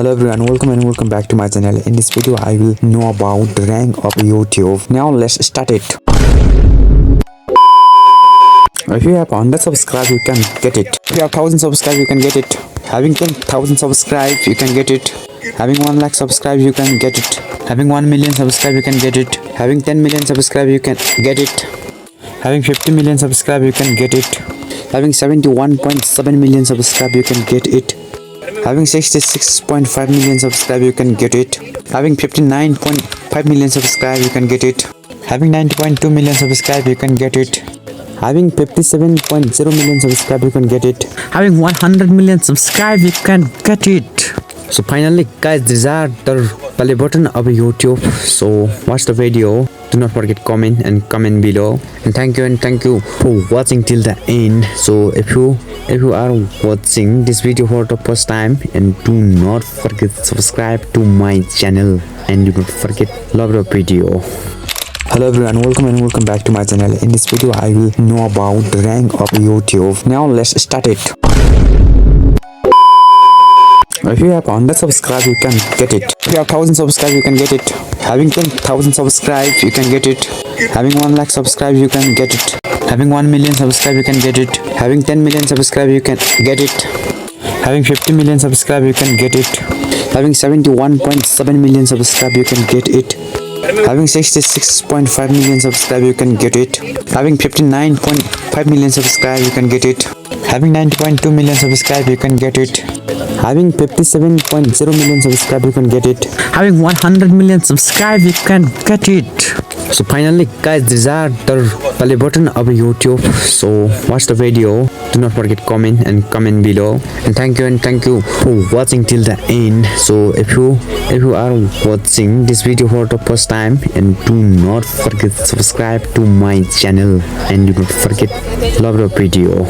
Hello everyone, welcome back to my channel. In this video I will know about the rank of YouTube. Now let's start it. If you have 100 subscribers you can get it. If you have 1000 subscribers you can get it. Having 10,000 subscribers you can get it. Having 1 lakh subscribers you can get it. Having 1 million subscribers you can get it. Having 10 million subscribers you can get it. Having 50 million subscribers you can get it. Having 71.7 million subscribers you can get it. Having 66.5 million subscribers you can get it. Having 59.5 million subscribers you can get it. Having 90.2 million subscribers you can get it. Having 57.0 million subscribers you can get it. Having 100 million subscribers you can get it. So finally guys, these are the play button of YouTube. So watch the video. Do not forget comment below, and thank you for watching till the end. So if you are watching this video for the first time, and do not forget subscribe to my channel, and do not forget love the video. Hello everyone, welcome back to my channel. In this video I will know about the rank of YouTube. Now let's start it. If you have 100 subscribers you can get it. If you have 1000 subscribers you can get it. Having 10,000 subscribers you can get it. Having 1 lakh subscribers you can get it. Having 1 million subscribers you can get it. Having 10 million subscribers you can get it. Having 50 million subscribers you can get it. Having 71.7 million subscribers you can get it. Having 66.5 million subscribers you can get it. Having 59.5 million subscribers you can get it. Having 90.2 million subscribers you can get it. Having 57.0 million subscribers you can get it. Having 100 million subscribers you can get it. So finally guys, these are the play button of YouTube. So watch the video. Do not forget comment below, and thank you for watching till the end. So if you are watching this video for the first time, and do not forget subscribe to my channel, and do not forget love the video.